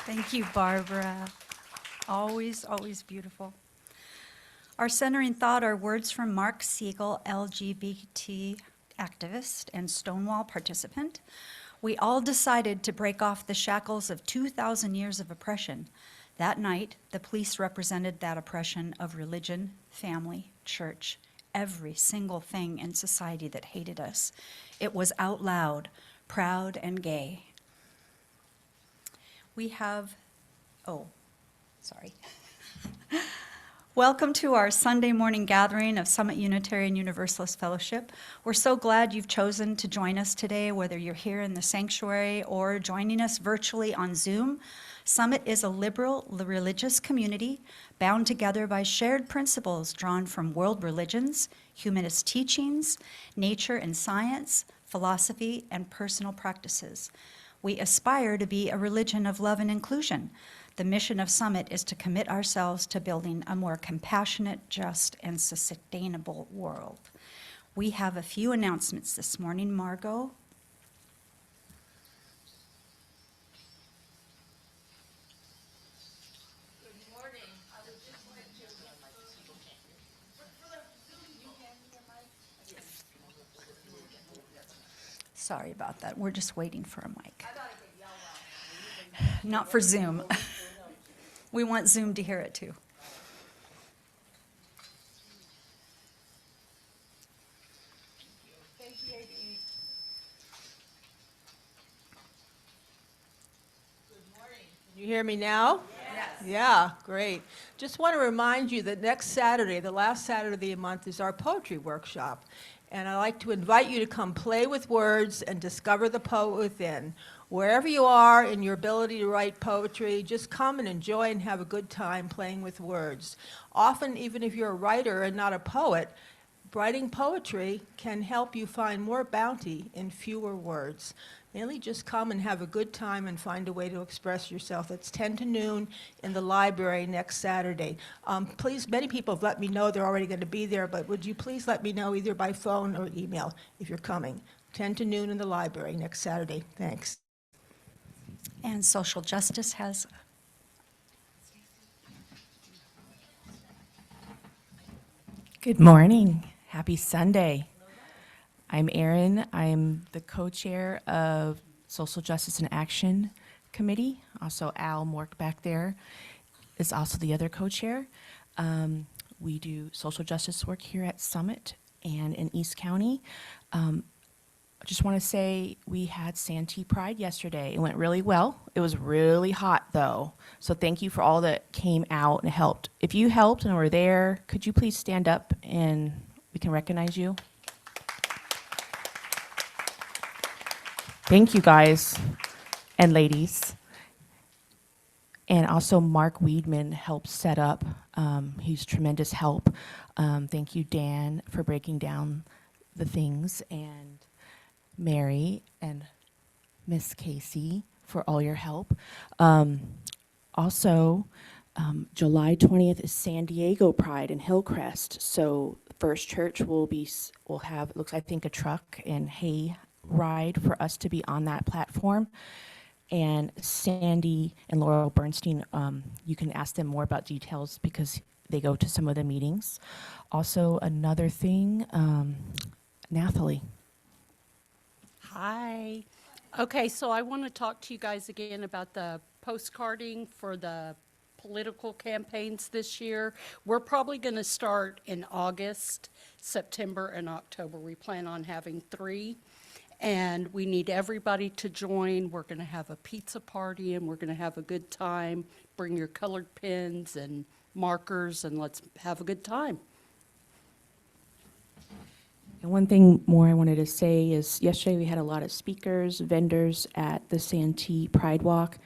Thank you, Barbara. Always, always beautiful. Our centering thought are words from Mark Siegel, LGBT activist and Stonewall participant. We all decided to break off the shackles of 2,000 years of oppression. That night, the police represented that oppression of religion, family, church, every single thing in society that hated us. It was out loud, proud and gay. We have, sorry. Welcome to our Sunday morning gathering of Summit Unitarian Universalist Fellowship. We're so glad you've chosen to join us today, whether you're here in the sanctuary or joining us virtually on Zoom. Summit is a liberal religious community bound together by shared principles drawn from world religions, humanist teachings, nature and science, philosophy, and personal practices. We aspire to be a religion of love and inclusion. The mission of Summit is to commit ourselves to building a more compassionate, just, and sustainable world. We have a few announcements this morning. Margot? Good morning. I would just like to, for the Zoom, you can hear my, Sorry about that. We're just waiting for a mic. I thought I could yell out. Not for Zoom. We want Zoom to hear it too. Thank you, Amy. Good morning. Can you hear me now? Yes. Yeah, great. Just want to remind you that next Saturday, the last Saturday of the month, is our poetry workshop. And I'd like to invite you to come play with words and discover the poet within. Wherever you are in your ability to write poetry, just come and enjoy and have a good time playing with words. Often, even if you're a writer and not a poet, writing poetry can help you find more bounty in fewer words. Mainly just come and have a good time and find a way to express yourself. It's 10 to noon in the library next Saturday. Please, many people have let me know they're already going to be there, but would you please let me know either by phone or email if you're coming? 10 to noon in the library next Saturday. Thanks. And social justice has, Good morning. Happy Sunday. I'm Erin. I'm the co-chair of Social Justice and Action Committee. Also, Al Mork back there is also the other co-chair. We do social justice work here at Summit and in East County. I just want to say we had Santee Pride yesterday. It went really well. It was really hot though. So thank you for all that came out and helped. If you helped and were there, could you please stand up and we can recognize you? Thank you guys and ladies. And also Mark Weedman helped set up. He's tremendous help. Thank you, Dan, for breaking down the things, and Mary and Miss Casey for all your help. Also, July 20th is San Diego Pride in Hillcrest. So First Church will have, looks, I think, a truck and hay ride for us to be on that platform. And Sandy and Laurel Bernstein, you can ask them more about details because they go to some of the meetings. Also, another thing, Nathalie. Hi. Okay, so I want to talk to you guys again about the postcarding for the political campaigns this year. We're probably going to start in August, September, and October. We plan on having 3, and we need everybody to join. We're going to have a pizza party, and we're going to have a good time. Bring your colored pens and markers, and let's have a good time. And one thing more I wanted to say is yesterday we had a lot of speakers, vendors at the Santee Pride Walk.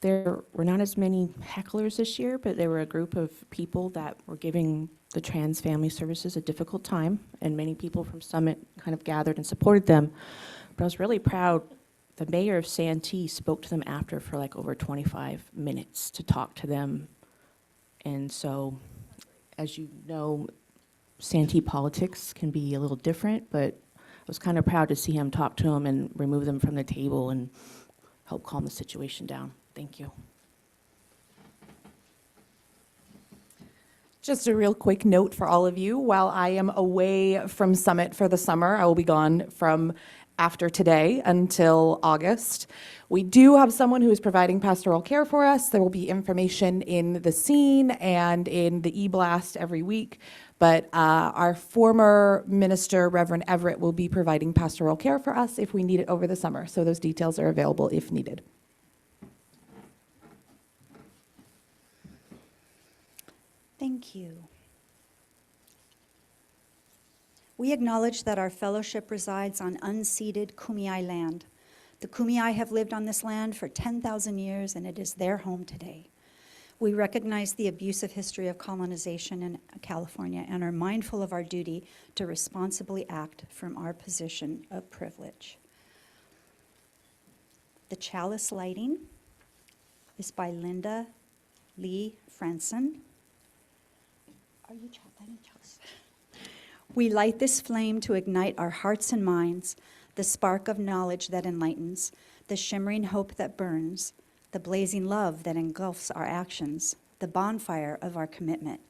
There were not as many hecklers this year, but there were a group of people that were giving the trans family services a difficult time, and many people from Summit kind of gathered and supported them. But I was really proud. The mayor of Santee spoke to them after for like over 25 minutes to talk to them. And so, as you know, Santee politics can be a little different, but I was kind of proud to see him talk to them and remove them from the table and help calm the situation down. Thank you. Just a real quick note for all of you. While I am away from Summit for the summer, I will be gone from after today until August. We do have someone who is providing pastoral care for us. There will be information in the scene and in the e-blast every week. But our former minister, Reverend Everett, will be providing pastoral care for us if we need it over the summer. So those details are available if needed. thank you. We acknowledge that our fellowship resides on unceded Kumeyaay land. The Kumeyaay have lived on this land for 10,000 years, and it is their home today. We recognize the abusive history of colonization in California and are mindful of our duty to responsibly act from our position of privilege. The chalice lighting is by Linda Lee Franson. Are you lighting chalice? We light this flame to ignite our hearts and minds, the spark of knowledge that enlightens, the shimmering hope that burns, the blazing love that engulfs our actions, the bonfire of our commitment.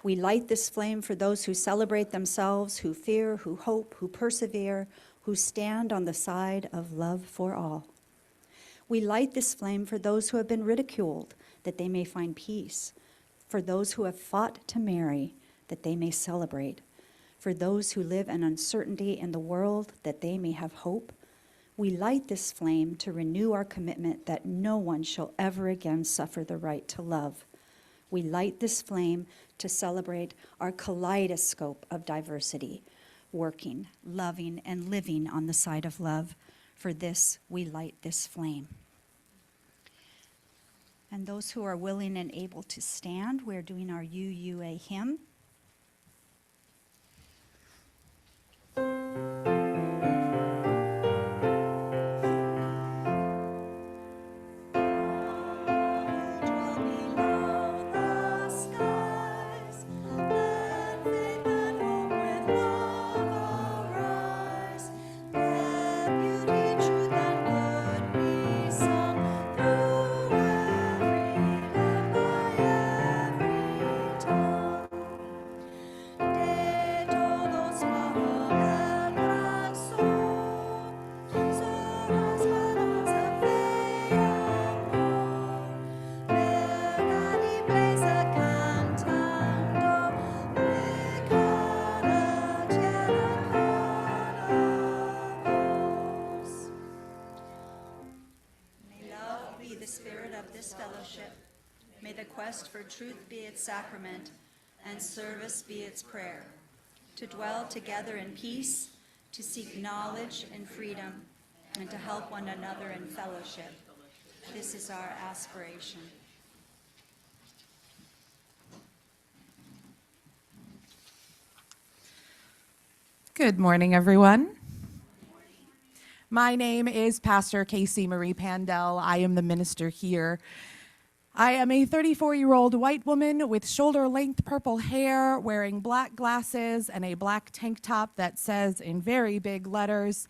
We light this flame for those who celebrate themselves, who fear, who hope, who persevere, who stand on the side of love for all. We light this flame for those who have been ridiculed, that they may find peace, for those who have fought to marry, that they may celebrate, for those who live in uncertainty in the world, that they may have hope. We light this flame to renew our commitment that no one shall ever again suffer the right to love. We light this flame to celebrate our kaleidoscope of diversity, working, loving, and living on the side of love. For this, we light this flame. And those who are willing and able to stand, we're doing our UUA hymn. trust for truth be its sacrament, and service be its prayer. To dwell together in peace, to seek knowledge and freedom, and to help one another in fellowship. This is our aspiration. Good morning, everyone. My name is Pastor Casey Marie Pandell. I am the minister here. I am a 34-year-old white woman with shoulder-length purple hair, wearing black glasses and a black tank top that says in very big letters,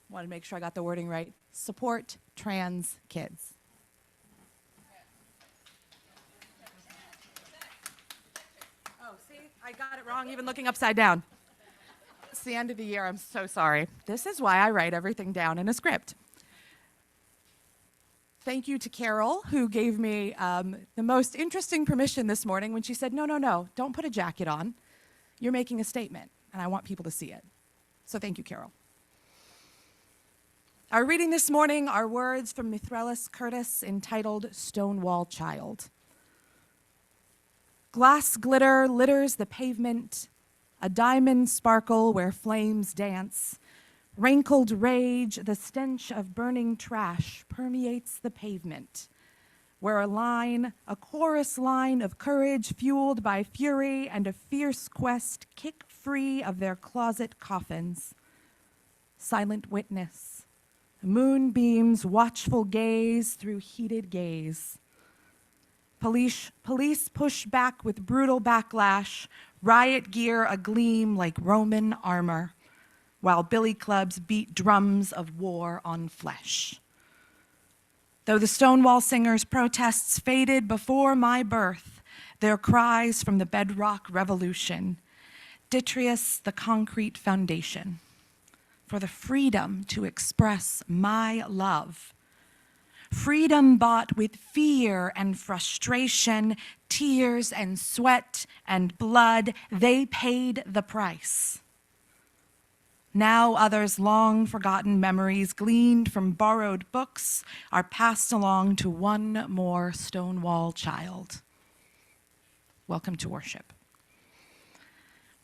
want to make sure I got the wording right, support trans kids. Oh, see, I got it wrong even looking upside down. It's the end of the year, I'm so sorry. This is why I write everything down in a script. Thank you to Carol, who gave me the most interesting permission this morning when she said, no, don't put a jacket on. You're making a statement, and I want people to see it. So thank you, Carol. Our reading this morning are words from Mithrelis Curtis entitled Stonewall Child. Glass glitter litters the pavement, a diamond sparkle where flames dance. Rankled rage, the stench of burning trash permeates the pavement, where a chorus line of courage fueled by fury and a fierce quest kick free of their closet coffins. Silent witness, moonbeams watchful gaze through heated gaze. Police push back with brutal backlash, riot gear agleam like Roman armor, while billy clubs beat drums of war on flesh. Though the Stonewall Singers' protests faded before my birth, their cries from the bedrock revolution, detritus the concrete foundation, for the freedom to express my love. Freedom bought with fear and frustration, tears and sweat and blood, they paid the price. Now others' long-forgotten memories gleaned from borrowed books are passed along to one more Stonewall child. Welcome to worship.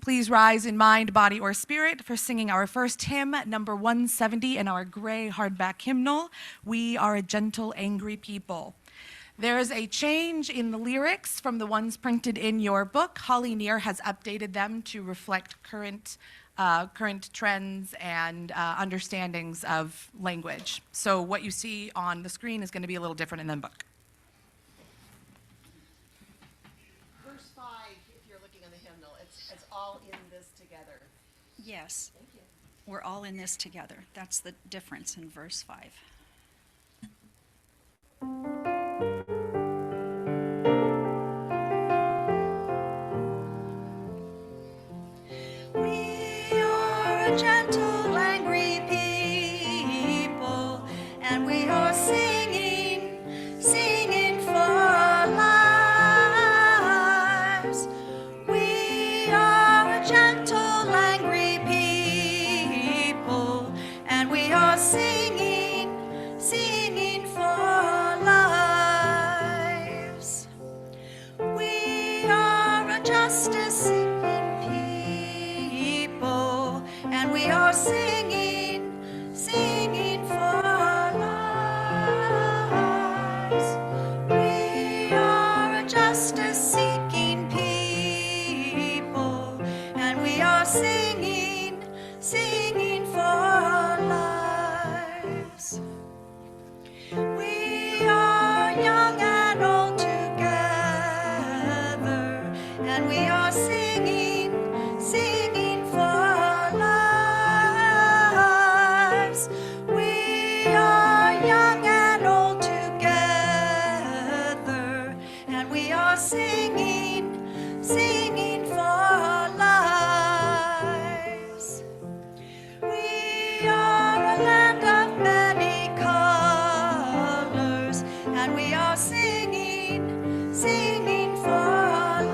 Please rise in mind, body, or spirit for singing our first hymn, number 170 in our gray hardback hymnal, We Are a Gentle, Angry People. There is a change in the lyrics from the ones printed in your book. Holly Neer has updated them to reflect current trends and understandings of language. So what you see on the screen is going to be a little different in the book. Verse 5, if you're looking on the hymnal, it's all in this together. Yes, Thank you. we're all in this together. That's the difference in verse 5. We are a gentle, angry people, and we are singing, singing for our lives. We are a gentle, angry people, and we are singing, singing for our lives. We are a justice-seeking people, and we are singing, singing for our lives. We are a justice-seeking people, and we are singing, singing for our lives. We are young and old together, and we are singing, singing for our lives. We are young and old together, and we are singing, singing for our lives. We are a land of many colors, and we are singing, singing for our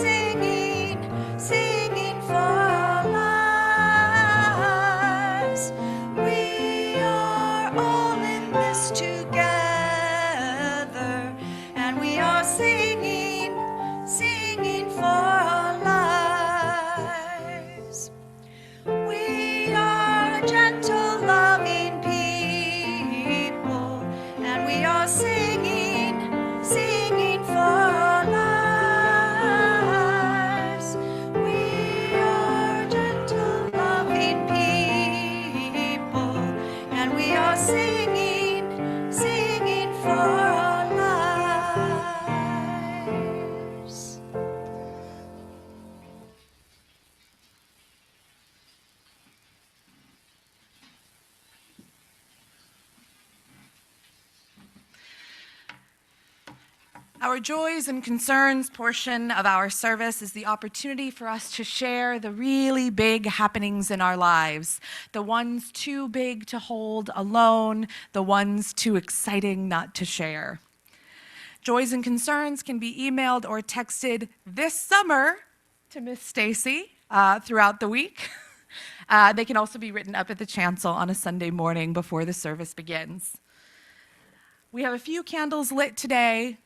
singing, singing for our lives. We are all in this together, and we are singing, singing for our lives. We are a gentle, loving people, and we are singing, singing for our lives. We are gentle, loving people, and we are singing, singing for our lives. Our joys and concerns portion of our service is the opportunity for us to share the really big happenings in our lives, the ones too big to hold alone, the ones too exciting not to share. Joys and concerns can be emailed or texted this summer to Miss Stacy throughout the week. They can also be written up at the chancel on a Sunday morning before the service begins. We have a few candles lit today.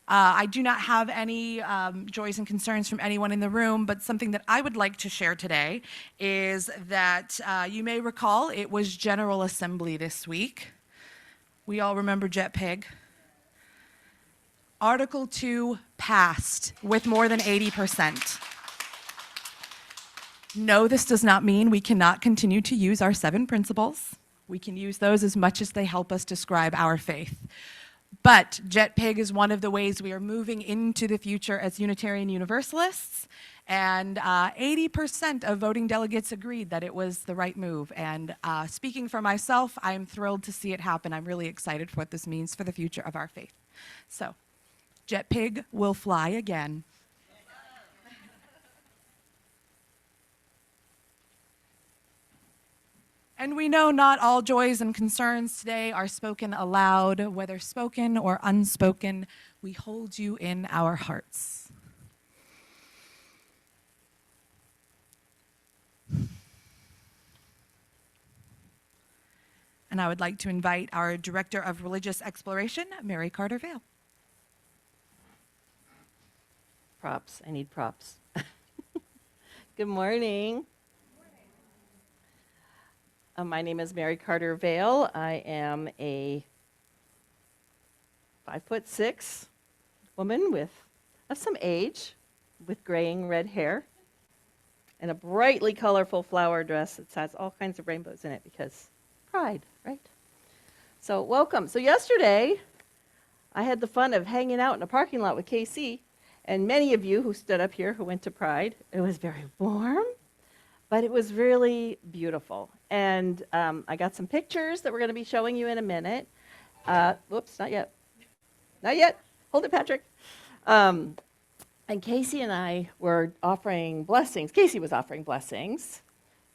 I do not have any joys and concerns from anyone in the room, but something that I would like to share today is that you may recall it was General Assembly this week. We all remember Jet Pig. Article 2 passed with more than 80%. No, this does not mean we cannot continue to use our 7 principles. We can use those as much as they help us describe our faith. But Jet Pig is one of the ways we are moving into the future as Unitarian Universalists, and 80% of voting delegates agreed that it was the right move. And speaking for myself, I'm thrilled to see it happen. I'm really excited for what this means for the future of our faith. So, Jet Pig will fly again. And we know not all joys and concerns today are spoken aloud, whether spoken or unspoken. We hold you in our hearts. And I would like to invite our Director of Religious Exploration, Mary Carter Vale. Props. I need props. Good morning. My name is Mary Carter Vale. I am a 5'6" woman of some age, with graying red hair, and a brightly colorful flower dress that has all kinds of rainbows in it because pride, right? So welcome. So yesterday, I had the fun of hanging out in a parking lot with KC, and many of you who stood up here who went to Pride. It was very warm, but it was really beautiful. And I got some pictures that we're going to be showing you in a minute. Whoops, not yet. Not yet. Hold it, Patrick. And Casey and I were offering blessings. Casey was offering blessings,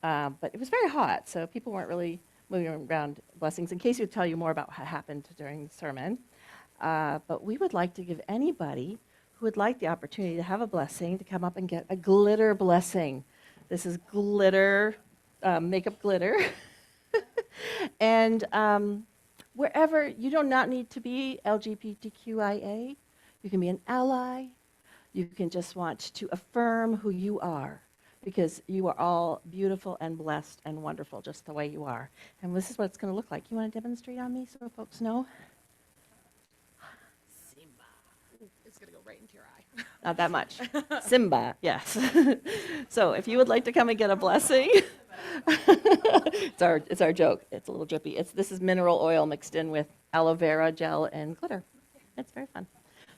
but it was very hot, so people weren't really moving around blessings. And Casey would tell you more about what happened during the sermon. But we would like to give anybody who would like the opportunity to have a blessing to come up and get a glitter blessing. This is glitter, makeup glitter. And wherever, you do not need to be LGBTQIA. You can be an ally. You can just want to affirm who you are, because you are all beautiful and blessed and wonderful just the way you are. And this is what it's going to look like. You want to demonstrate on me so folks know? It's going to go right into your eye. Not that much. Simba, yes. So if you would like to come and get a blessing, it's our joke. It's a little drippy. This is mineral oil mixed in with aloe vera gel and glitter. It's very fun.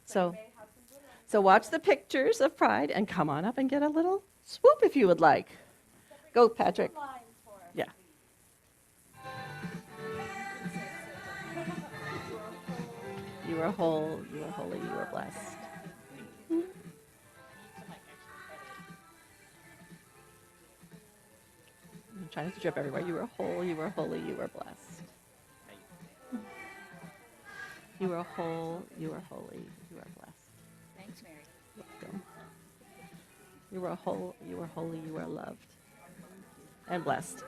So watch the pictures of Pride and come on up and get a little swoop if you would like. Go, Patrick. Yeah. You are whole, you are holy, you are blessed. I'm trying to drip everywhere. You are whole, you are holy, you are blessed. You are whole, you are holy, you are blessed. Thanks, Mary. Welcome. You are whole, you are holy, you are loved and blessed.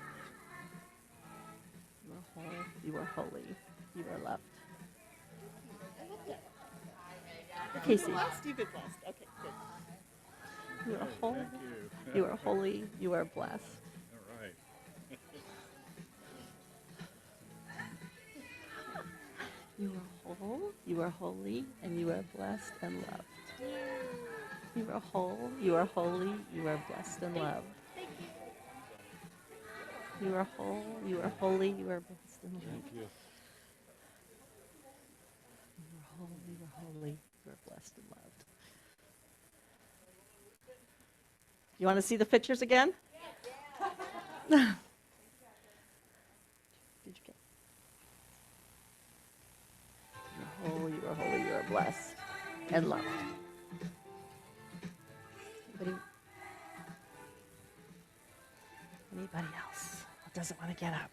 You are whole, you are holy, you are loved. Casey. You've been blessed. Okay, good. You are whole, you are holy, you are blessed. All right. You are whole, you are holy, and you are blessed and loved. You are whole, you are holy, you are blessed and loved. You are whole, you are holy, you are blessed and loved. Thank you. You are whole, you are holy, you are blessed and loved. You want to see the pictures again? Did you get? You are whole, you are holy, you are blessed and loved. Anybody else who doesn't want to get up?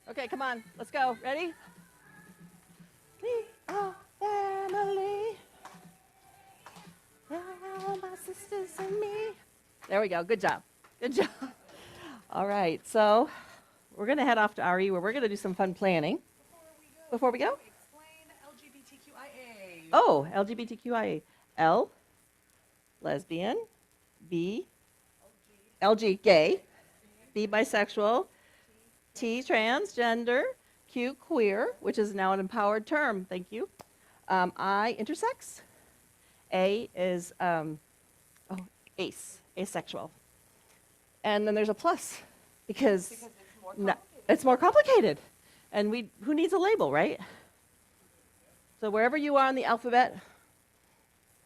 Okay, come on, let's go. Ready? We are family. All my sisters and me. There we go. Good job. Good job. All right, so we're going to head off to RE where we're going to do some fun planning. Before we go? Explain LGBTQIA. Oh, LGBTQIA. L, lesbian. B, LG, gay. B, bisexual. T, transgender. Q, queer, which is now an empowered term. Thank you. I, intersex. A is ace, asexual. And then there's a plus because it's more complicated. And who needs a label, right? So wherever you are in the alphabet,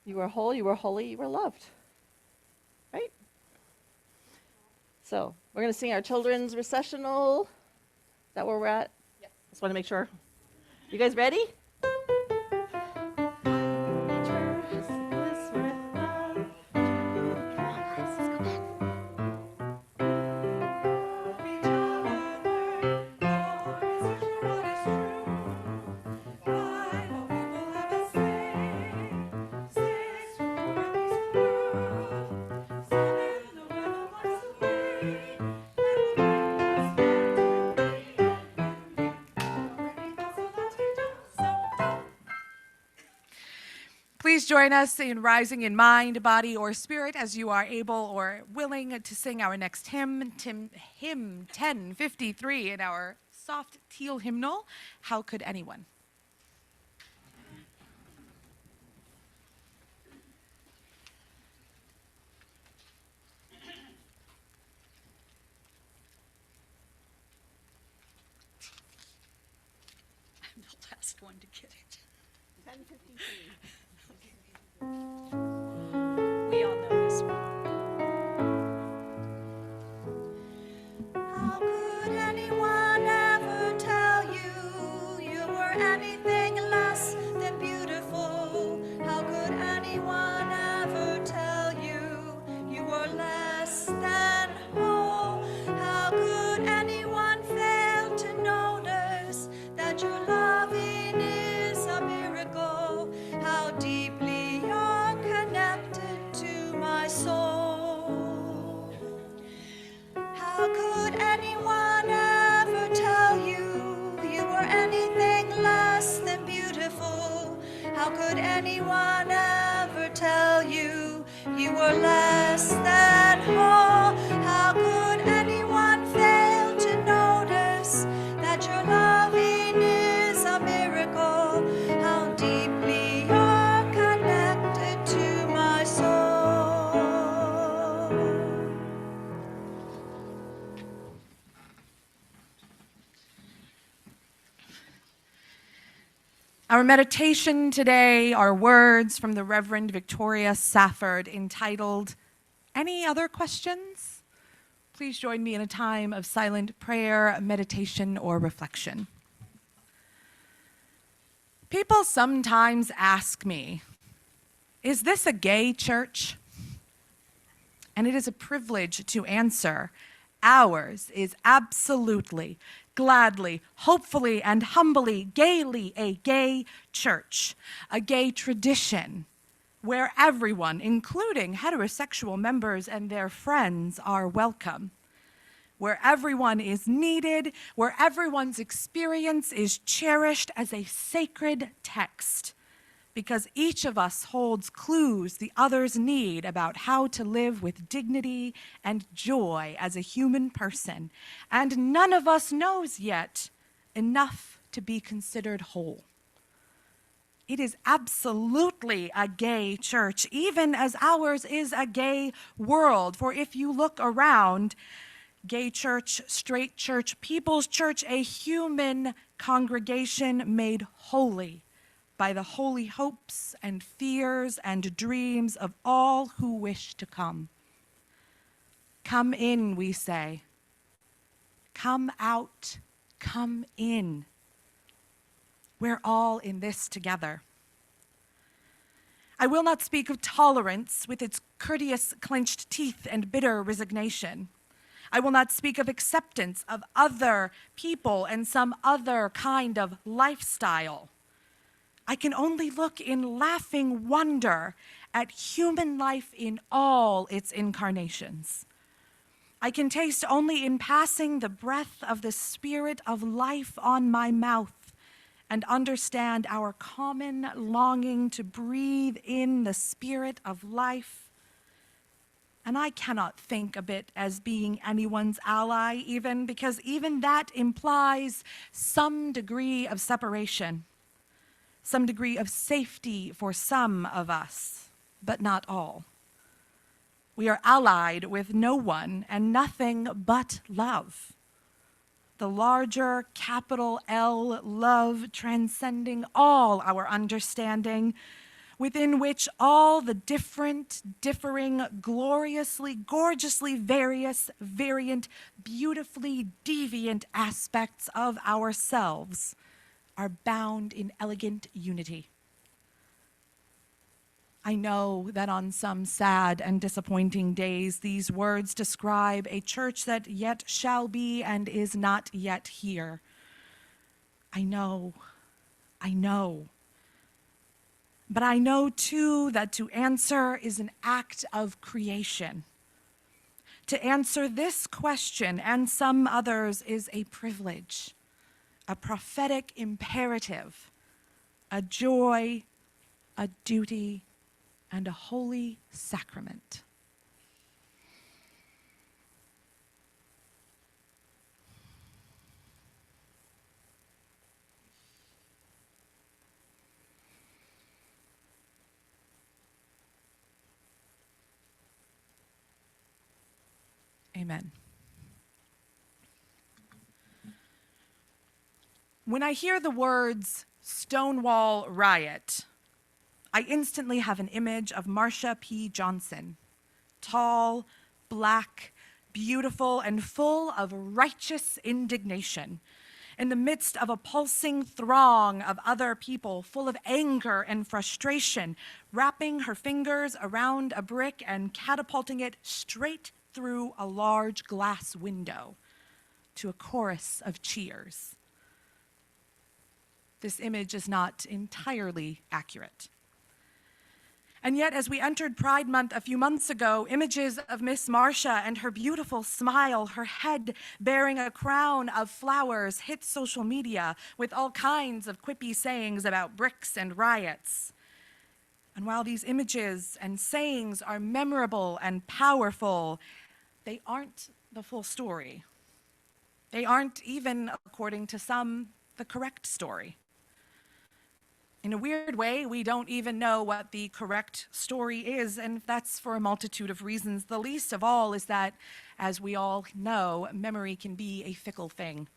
you are whole, you are holy, you are loved. Right? So we're going to sing our children's recessional. Is that where we're at? Yes. Just want to make sure. You guys ready? Please join us in rising in mind, body, or spirit as you are able or willing to sing our next hymn 1053 in our soft teal hymnal, How Could Anyone? I'm the last one to get it. 10:53. We all know this one. How could anyone ever tell you you were anything less than beautiful? How could anyone ever tell you you were less than whole? How could anyone fail to notice that your loving is a miracle? How deeply you're connected to my soul. How could anyone ever tell you you were anything less than beautiful? How could anyone ever tell you you were less than whole? How could anyone fail to notice that your loving is a miracle? How deeply you're connected to my soul. Our meditation today are words from the Reverend Victoria Safford entitled, "Any Other Questions?" Please join me in a time of silent prayer, meditation, or reflection. People sometimes ask me, "Is this a gay church?" And it is a privilege to answer. Ours is absolutely, gladly, hopefully, and humbly, gaily a gay church, a gay tradition where everyone, including heterosexual members and their friends, are welcome, where everyone is needed, where everyone's experience is cherished as a sacred text, because each of us holds clues the others need about how to live with dignity and joy as a human person, and none of us knows yet enough to be considered whole. It is absolutely a gay church, even as ours is a gay world. For if you look around, gay church, straight church, people's church, a human congregation made holy by the holy hopes and fears and dreams of all who wish to come. Come in, we say. Come out, come in. We're all in this together. I will not speak of tolerance with its courteous clenched teeth and bitter resignation. I will not speak of acceptance of other people and some other kind of lifestyle. I can only look in laughing wonder at human life in all its incarnations. I can taste only in passing the breath of the spirit of life on my mouth and understand our common longing to breathe in the spirit of life. And I cannot think of it as being anyone's ally even, because even that implies some degree of separation. Some degree of safety for some of us, but not all. We are allied with no one and nothing but love. The larger capital L love transcending all our understanding, within which all the differing, gloriously, gorgeously various, variant, beautifully deviant aspects of ourselves are bound in elegant unity. I know that on some sad and disappointing days, these words describe a church that yet shall be and is not yet here. I know. But I know too that to answer is an act of creation. To answer this question and some others is a privilege, a prophetic imperative, a joy, a duty, and a holy sacrament. Amen. When I hear the words Stonewall Riot, I instantly have an image of Marsha P. Johnson, tall, black, beautiful, and full of righteous indignation, in the midst of a pulsing throng of other people full of anger and frustration, wrapping her fingers around a brick and catapulting it straight through a large glass window to a chorus of cheers. This image is not entirely accurate. And yet, as we entered Pride Month a few months ago, images of Miss Marsha and her beautiful smile, her head bearing a crown of flowers, hit social media with all kinds of quippy sayings about bricks and riots. And while these images and sayings are memorable and powerful, they aren't the full story. They aren't even, according to some, the correct story. In a weird way, we don't even know what the correct story is, and that's for a multitude of reasons. The least of all is that, as we all know, memory can be a fickle thing.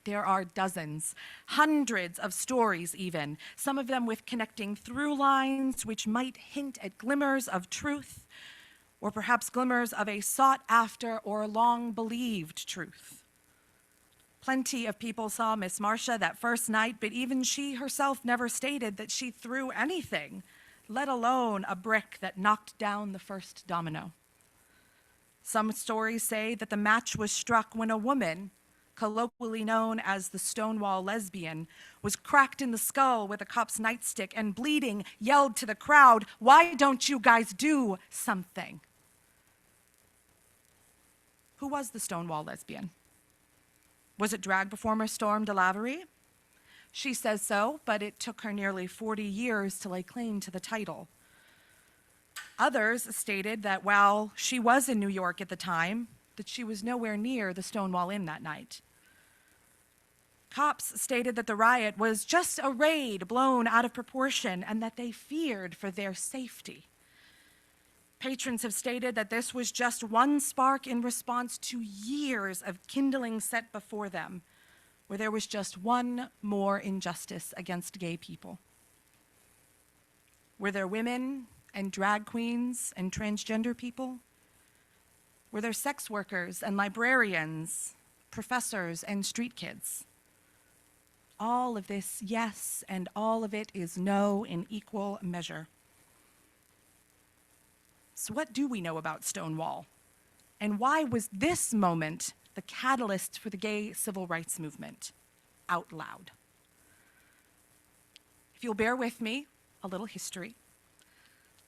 There are dozens, hundreds of stories even, some of them with connecting through lines which might hint at glimmers of truth, or perhaps glimmers of a sought-after or long-believed truth. Plenty of people saw Miss Marcia that first night, but even she herself never stated that she threw anything, let alone a brick that knocked down the first domino. Some stories say that the match was struck when a woman, colloquially known as the Stonewall lesbian, was cracked in the skull with a cop's nightstick and bleeding yelled to the crowd, "Why don't you guys do something?" Who was the Stonewall lesbian? Was it drag performer Storm DeLavery? She says so, but it took her nearly 40 years to lay claim to the title. Others stated that while she was in New York at the time, that she was nowhere near the Stonewall Inn that night. Cops stated that the riot was just a raid blown out of proportion and that they feared for their safety. Patrons have stated that this was just one spark in response to years of kindling set before them, where there was just one more injustice against gay people. Were there women and drag queens and transgender people? Were there sex workers and librarians, professors and street kids? All of this, yes, and all of it is no in equal measure. So what do we know about Stonewall? And why was this moment the catalyst for the gay civil rights movement? Out loud. If you'll bear with me, a little history.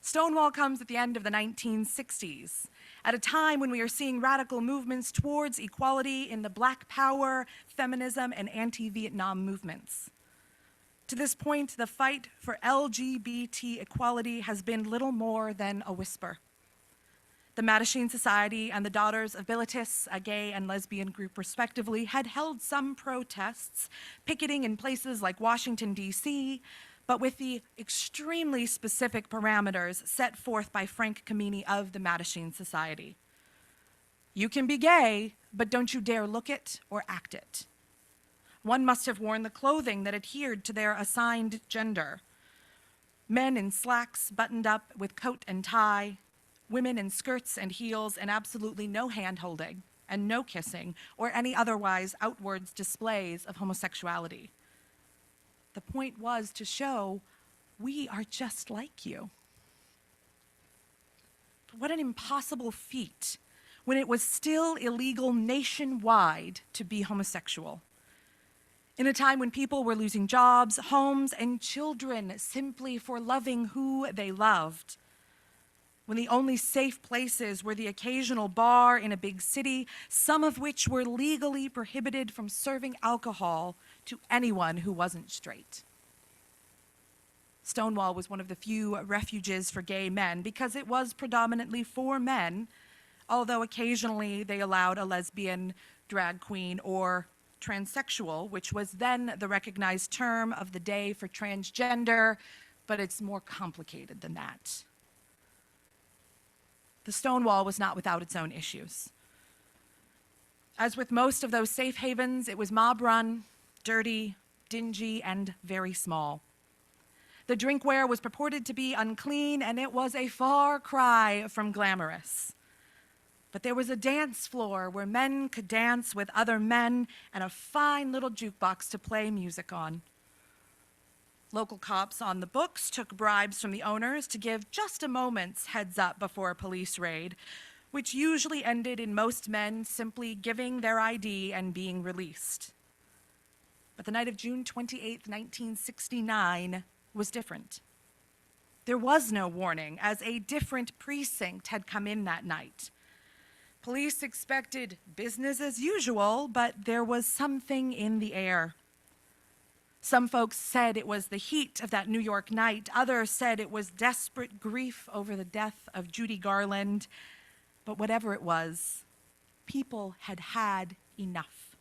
Stonewall comes at the end of the 1960s, at a time when we are seeing radical movements towards equality in the Black Power, feminism, and anti-Vietnam movements. To this point, the fight for LGBT equality has been little more than a whisper. The Mattachine Society and the Daughters of Bilitis, a gay and lesbian group respectively, had held some protests, picketing in places like Washington, D.C., but with the extremely specific parameters set forth by Frank Kamini of the Mattachine Society. You can be gay, but don't you dare look it or act it. One must have worn the clothing that adhered to their assigned gender. Men in slacks buttoned up with coat and tie, women in skirts and heels, and absolutely no hand-holding and no kissing or any otherwise outwards displays of homosexuality. The point was to show we are just like you. But what an impossible feat when it was still illegal nationwide to be homosexual. In a time when people were losing jobs, homes, and children simply for loving who they loved. When the only safe places were the occasional bar in a big city, some of which were legally prohibited from serving alcohol to anyone who wasn't straight. Stonewall was one of the few refuges for gay men because it was predominantly for men, although occasionally they allowed a lesbian, drag queen, or transsexual, which was then the recognized term of the day for transgender, but it's more complicated than that. The Stonewall was not without its own issues. As with most of those safe havens, it was mob-run, dirty, dingy, and very small. The drinkware was purported to be unclean, and it was a far cry from glamorous. But there was a dance floor where men could dance with other men and a fine little jukebox to play music on. Local cops on the books took bribes from the owners to give just a moment's heads up before a police raid, which usually ended in most men simply giving their ID and being released. But the night of June 28, 1969 was different. There was no warning, as a different precinct had come in that night. Police expected business as usual, but there was something in the air. Some folks said it was the heat of that New York night. Others said it was desperate grief over the death of Judy Garland. But whatever it was, people had had enough.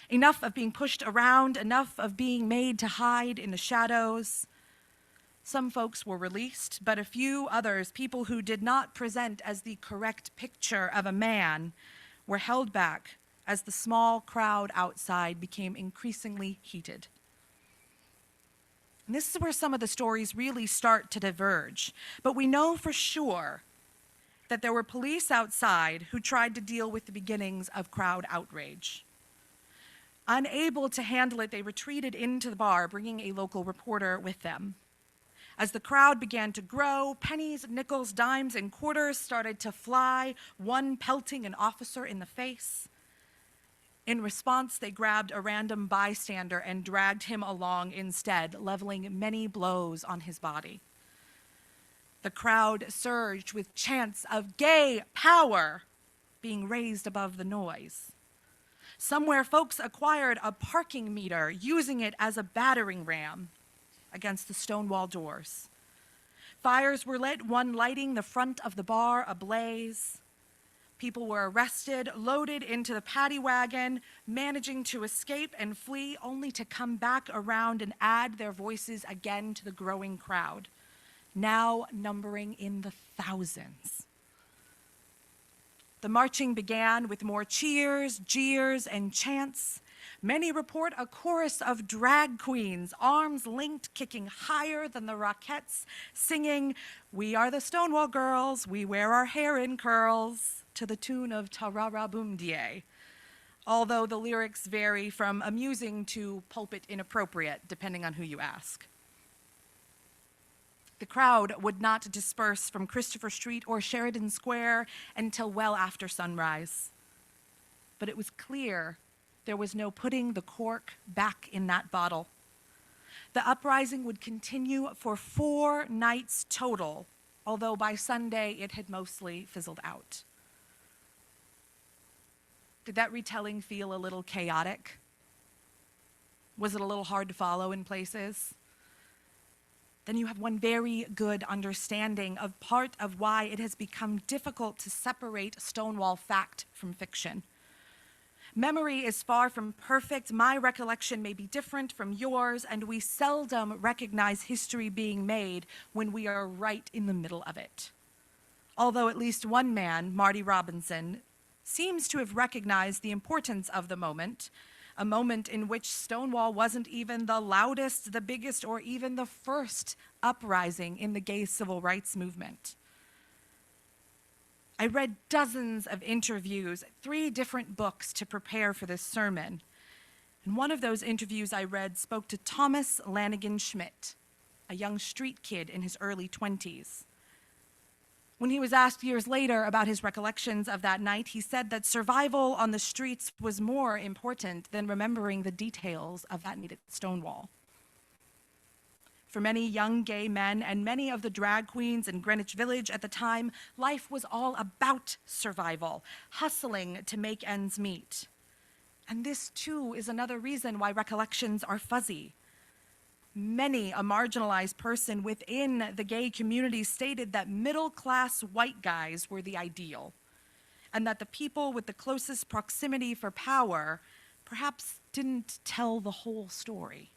Enough of being pushed around, enough of being made to hide in the shadows. Some folks were released, but a few others, people who did not present as the correct picture of a man, were held back as the small crowd outside became increasingly heated. And this is where some of the stories really start to diverge. But we know for sure that there were police outside who tried to deal with the beginnings of crowd outrage. Unable to handle it, they retreated into the bar, bringing a local reporter with them. As the crowd began to grow, pennies, nickels, dimes, and quarters started to fly, one pelting an officer in the face. In response, they grabbed a random bystander and dragged him along instead, leveling many blows on his body. The crowd surged with chants of gay power being raised above the noise. Somewhere, folks acquired a parking meter, using it as a battering ram against the stone wall doors. Fires were lit, one lighting the front of the bar ablaze. People were arrested, loaded into the paddy wagon, managing to escape and flee, only to come back around and add their voices again to the growing crowd, now numbering in the thousands. The marching began with more cheers, jeers, and chants. Many report a chorus of drag queens, arms linked, kicking higher than the Rockettes, singing, "We are the Stonewall Girls, we wear our hair in curls," to the tune of Ta-ra-ra boom die, although the lyrics vary from amusing to pulpit inappropriate, depending on who you ask. The crowd would not disperse from Christopher Street or Sheridan Square until well after sunrise. But it was clear there was no putting the cork back in that bottle. The uprising would continue for 4 nights total, although by Sunday it had mostly fizzled out. Did that retelling feel a little chaotic? Was it a little hard to follow in places? Then you have one very good understanding of part of why it has become difficult to separate Stonewall fact from fiction. Memory is far from perfect. My recollection may be different from yours, and we seldom recognize history being made when we are right in the middle of it. Although at least one man, Marty Robinson, seems to have recognized the importance of the moment, a moment in which Stonewall wasn't even the loudest, the biggest, or even the first uprising in the gay civil rights movement. I read dozens of interviews, 3 different books to prepare for this sermon. And one of those interviews I read spoke to Thomas Lanigan Schmidt, a young street kid in his early 20s. When he was asked years later about his recollections of that night, he said that survival on the streets was more important than remembering the details of that night at Stonewall. For many young gay men and many of the drag queens in Greenwich Village at the time, life was all about survival, hustling to make ends meet. And this, too, is another reason why recollections are fuzzy. Many a marginalized person within the gay community stated that middle-class white guys were the ideal, and that the people with the closest proximity for power perhaps didn't tell the whole story.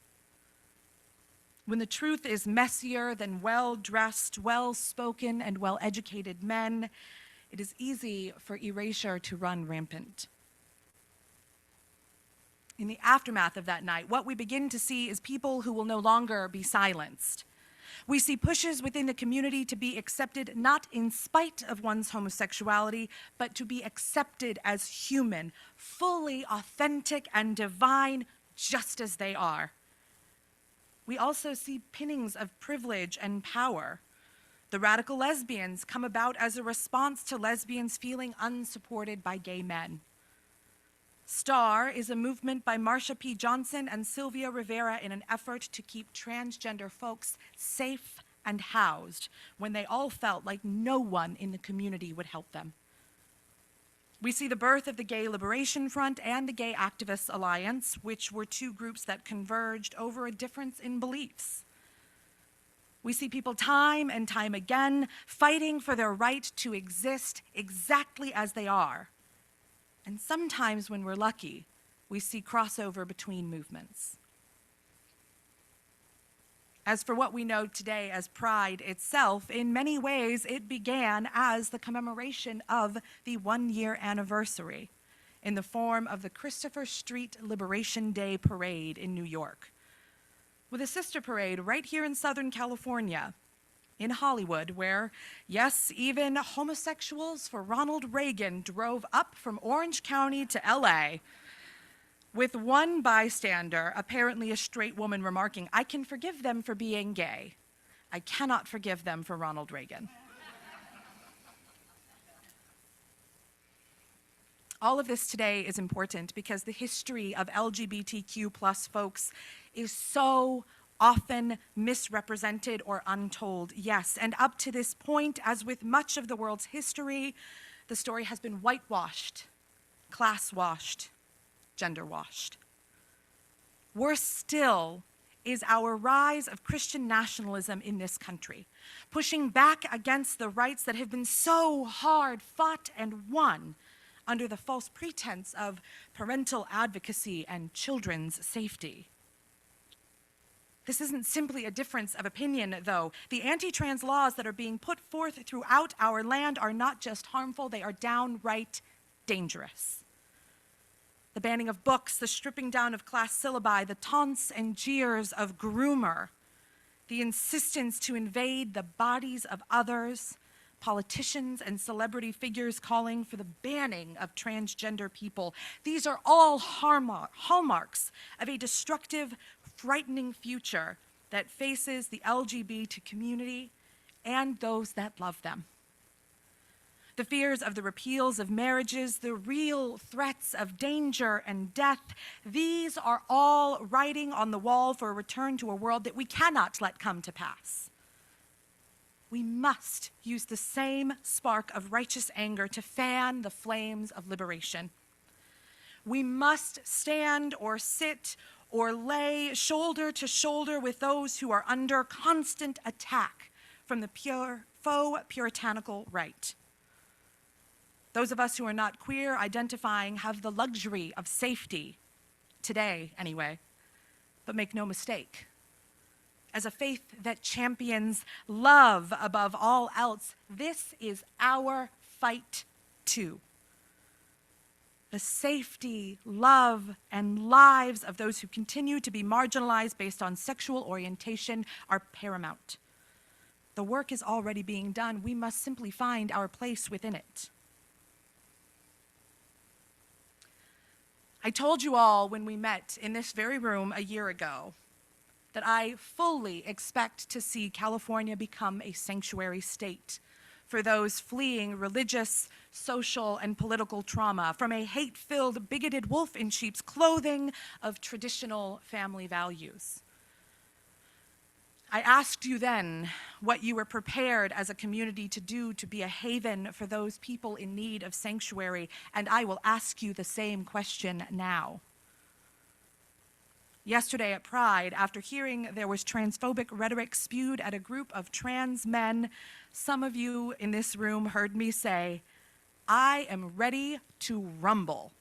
When the truth is messier than well-dressed, well-spoken, and well-educated men, it is easy for erasure to run rampant. In the aftermath of that night, what we begin to see is people who will no longer be silenced. We see pushes within the community to be accepted not in spite of one's homosexuality, but to be accepted as human, fully authentic and divine, just as they are. We also see pinnings of privilege and power. The radical lesbians come about as a response to lesbians feeling unsupported by gay men. STAR is a movement by Marsha P. Johnson and Sylvia Rivera in an effort to keep transgender folks safe and housed when they all felt like no one in the community would help them. We see the birth of the Gay Liberation Front and the Gay Activists Alliance, which were 2 groups that converged over a difference in beliefs. We see people time and time again fighting for their right to exist exactly as they are. And sometimes, when we're lucky, we see crossover between movements. As for what we know today as Pride itself, in many ways it began as the commemoration of the 1-year anniversary. in the form of the Christopher Street Liberation Day Parade in New York, with a sister parade right here in Southern California, in Hollywood, where, yes, even homosexuals for Ronald Reagan drove up from Orange County to LA, with one bystander, apparently a straight woman, remarking, "I can forgive them for being gay. I cannot forgive them for Ronald Reagan." All of this today is important because the history of LGBTQ plus folks is so often misrepresented or untold. Yes, and up to this point, as with much of the world's history, the story has been whitewashed, class-washed, gender-washed. Worse still is our rise of Christian nationalism in this country, pushing back against the rights that have been so hard fought and won under the false pretense of parental advocacy and children's safety. This isn't simply a difference of opinion, though. The anti-trans laws that are being put forth throughout our land are not just harmful, they are downright dangerous. The banning of books, the stripping down of class syllabi, the taunts and jeers of groomer, the insistence to invade the bodies of others, politicians and celebrity figures calling for the banning of transgender people. These are all hallmarks of a destructive, frightening future that faces the LGBT community and those that love them. The fears of the repeals of marriages, the real threats of danger and death, these are all writing on the wall for a return to a world that we cannot let come to pass. We must use the same spark of righteous anger to fan the flames of liberation. We must stand or sit or lay shoulder to shoulder with those who are under constant attack from the faux puritanical right. Those of us who are not queer identifying have the luxury of safety, today anyway, but make no mistake. As a faith that champions love above all else, this is our fight too. The safety, love, and lives of those who continue to be marginalized based on sexual orientation are paramount. The work is already being done. We must simply find our place within it. I told you all when we met in this very room a year ago that I fully expect to see California become a sanctuary state for those fleeing religious, social, and political trauma from a hate-filled, bigoted wolf in sheep's clothing of traditional family values. I asked you then what you were prepared as a community to do to be a haven for those people in need of sanctuary, and I will ask you the same question now. Yesterday at Pride, after hearing there was transphobic rhetoric spewed at a group of trans men, some of you in this room heard me say, "I am ready to rumble,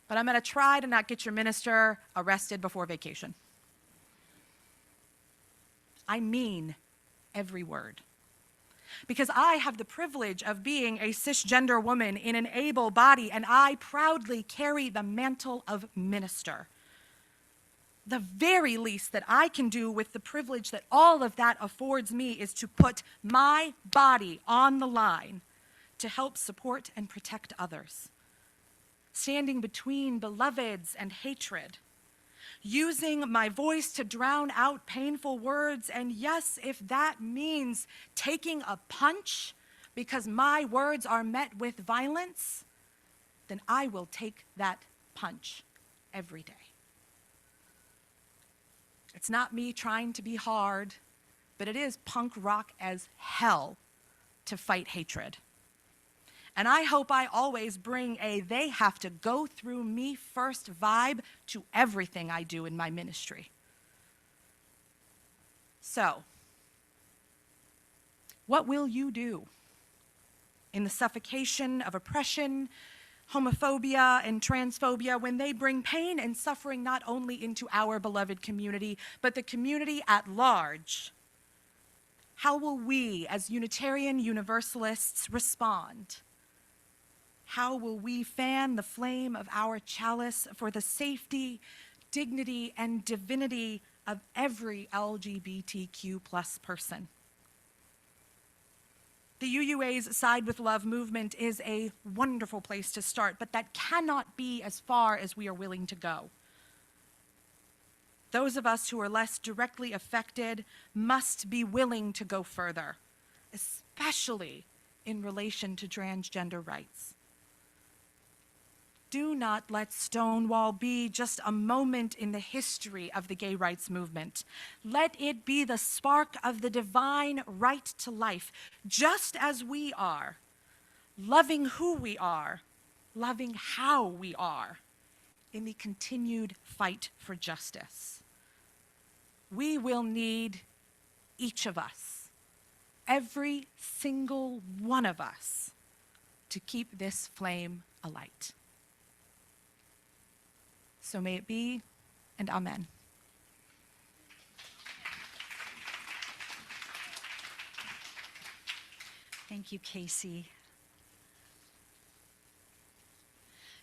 but I'm going to try to not get your minister arrested before vacation." I mean every word. Because I have the privilege of being a cisgender woman in an able body, and I proudly carry the mantle of minister. The very least that I can do with the privilege that all of that affords me is to put my body on the line to help support and protect others, standing between beloveds and hatred, using my voice to drown out painful words, and yes, if that means taking a punch because my words are met with violence, then I will take that punch every day. It's not me trying to be hard, but it is punk rock as hell to fight hatred. And I hope I always bring a they have to go through me first vibe to everything I do in my ministry. So, what will you do in the suffocation of oppression, homophobia, and transphobia when they bring pain and suffering not only into our beloved community, but the community at large? How will we, as Unitarian Universalists, respond? How will we fan the flame of our chalice for the safety, dignity, and divinity of every LGBTQ plus person? The UUA's Side with Love movement is a wonderful place to start, but that cannot be as far as we are willing to go. Those of us who are less directly affected must be willing to go further, especially in relation to transgender rights. Do not let Stonewall be just a moment in the history of the gay rights movement. Let it be the spark of the divine right to life, just as we are, loving who we are, loving how we are, in the continued fight for justice. We will need each of us, every single one of us, to keep this flame alight. So may it be, and amen. Thank you, Casey.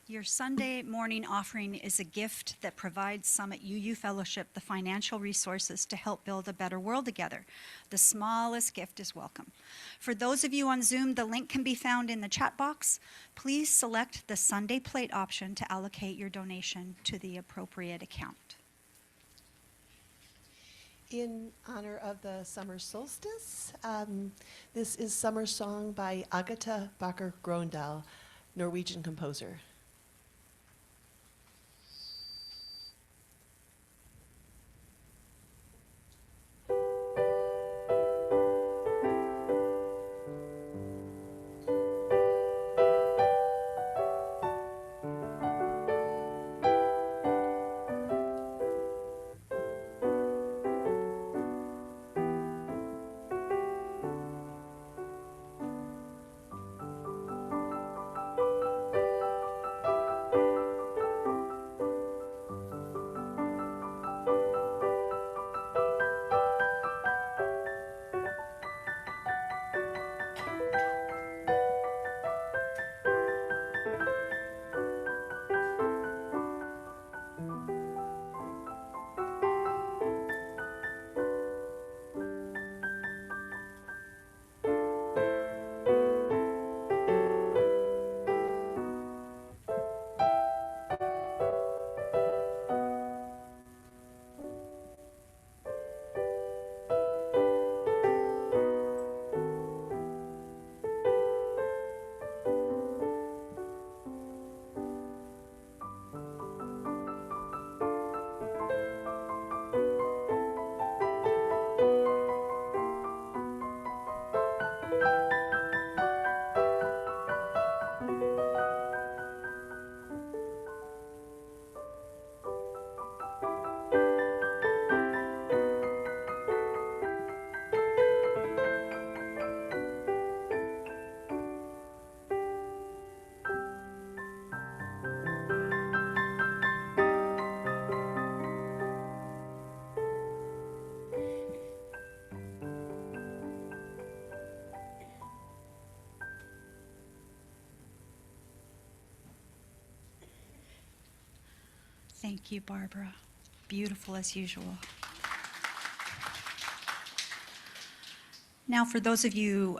Your Sunday morning offering is a gift that provides Summit UU Fellowship the financial resources to help build a better world together. The smallest gift is welcome. For those of you on Zoom, the link can be found in the chat box. Please select the Sunday plate option to allocate your donation to the appropriate account. In honor of the summer solstice, this is Summer Song by Agatha Bakker-Grøndal, Norwegian composer. Thank you, Barbara. Beautiful as usual. Now, for those of you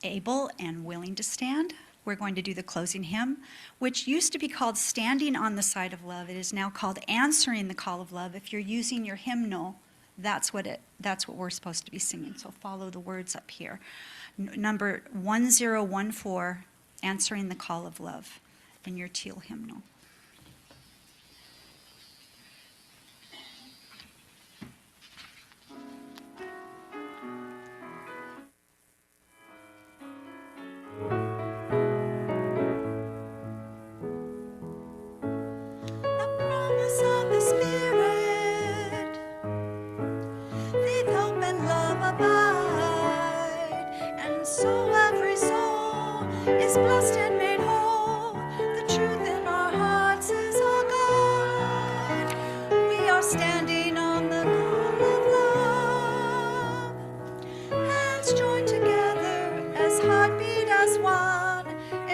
able and willing to stand, we're going to do the closing hymn, which used to be called Standing on the Side of Love. It is now called Answering the Call of Love. If you're using your hymnal, that's what we're supposed to be singing. So follow the words up here. Number 1014, Answering the Call of Love, in your teal hymnal. Blessed and made whole, the truth in our hearts is our God. We are standing on the call of love, hands joined together as heartbeat as one,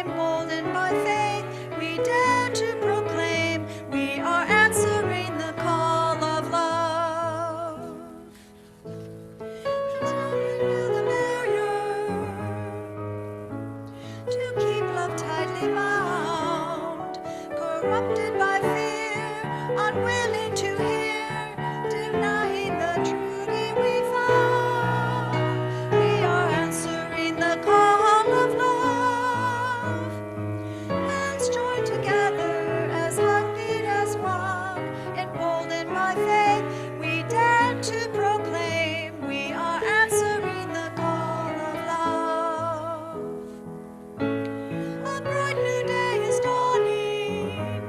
Emboldened by faith, we dare to proclaim we are answering the call of love. Through the barrier, to keep love tightly bound, corrupted by fear, unwilling to hear, denying the truth we found. We are answering the call of love. Hands joined together as heartbeat as one, emboldened by faith, we dare to proclaim we are answering the call of love. A bright new day is dawning,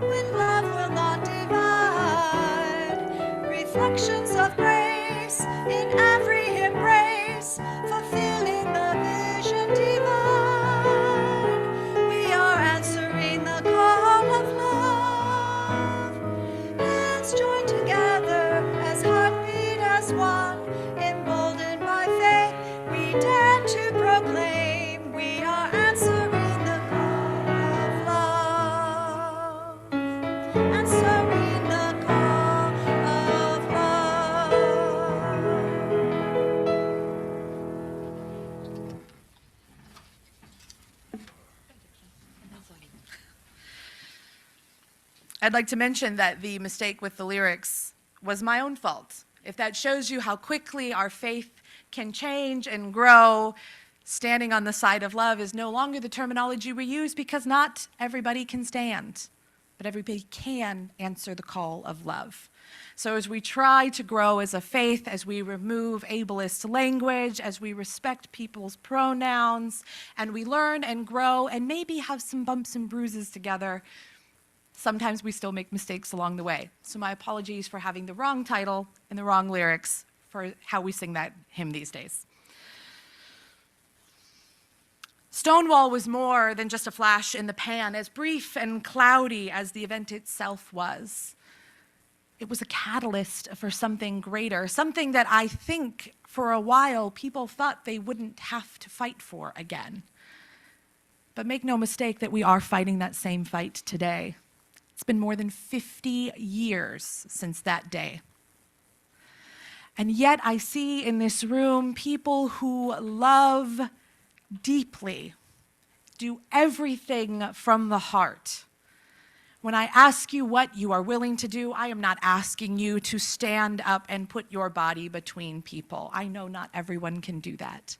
when love will not divide. Reflections of grace in every embrace, fulfilling the vision divine. We are answering the call of love. Hands joined together as heartbeat as one, emboldened by faith, we dare to proclaim we are answering the call of love. Answering the call of love. I'd like to mention that the mistake with the lyrics was my own fault. If that shows you how quickly our faith can change and grow, standing on the side of love is no longer the terminology we use because not everybody can stand, but everybody can answer the call of love. So as we try to grow as a faith, as we remove ableist language, as we respect people's pronouns, and we learn and grow and maybe have some bumps and bruises together, sometimes we still make mistakes along the way. So my apologies for having the wrong title and the wrong lyrics for how we sing that hymn these days. Stonewall was more than just a flash in the pan, as brief and cloudy as the event itself was. It was a catalyst for something greater, something that I think for a while people thought they wouldn't have to fight for again. But make no mistake that we are fighting that same fight today. It's been more than 50 years since that day. And yet I see in this room people who love deeply, do everything from the heart. When I ask you what you are willing to do, I am not asking you to stand up and put your body between people. I know not everyone can do that.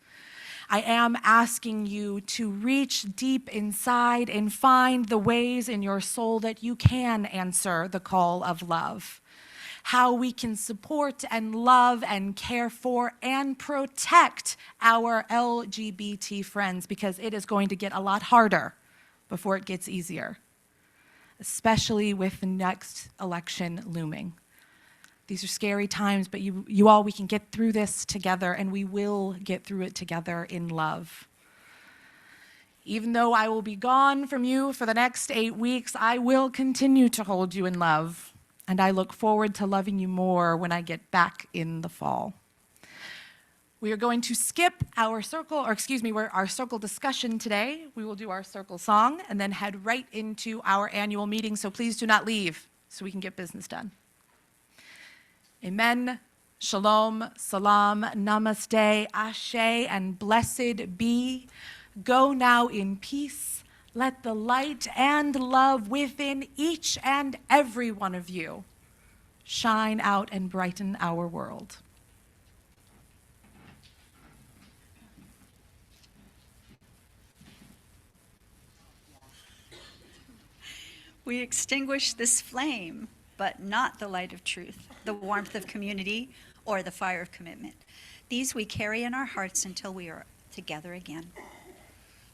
I am asking you to reach deep inside and find the ways in your soul that you can answer the call of love. How we can support and love and care for and protect our LGBT friends, because it is going to get a lot harder before it gets easier, especially with the next election looming. These are scary times, but you all, we can get through this together, and we will get through it together in love. Even though I will be gone from you for the next 8 weeks, I will continue to hold you in love, and I look forward to loving you more when I get back in the fall. We are going to skip our our circle discussion today. We will do our circle song and then head right into our annual meeting, so please do not leave so we can get business done. Amen, shalom, salam, namaste, ashe, and blessed be. Go now in peace. Let the light and love within each and every one of you shine out and brighten our world. We extinguish this flame, but not the light of truth, the warmth of community, or the fire of commitment. These we carry in our hearts until we are together again.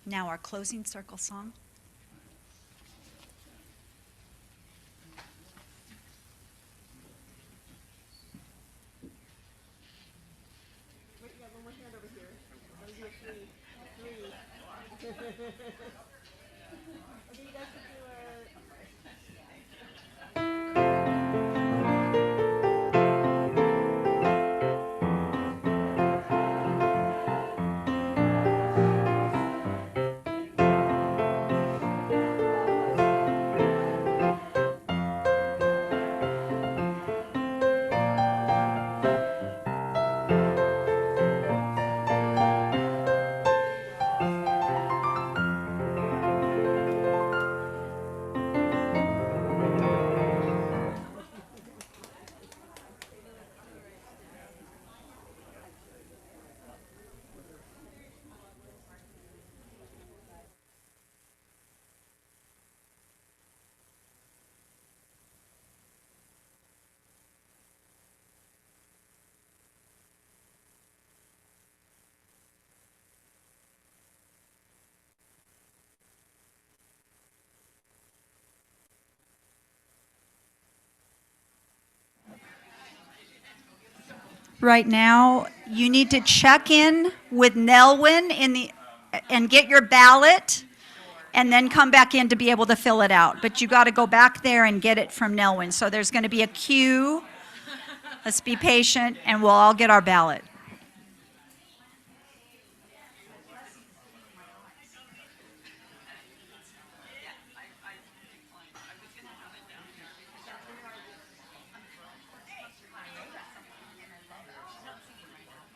Now our closing circle song. right now. You need to check in with Nelwyn and get your ballot, and then come back in to be able to fill it out. But you got to go back there and get it from Nelwyn. So there's going to be a queue. Let's be patient, and we'll all get our ballot.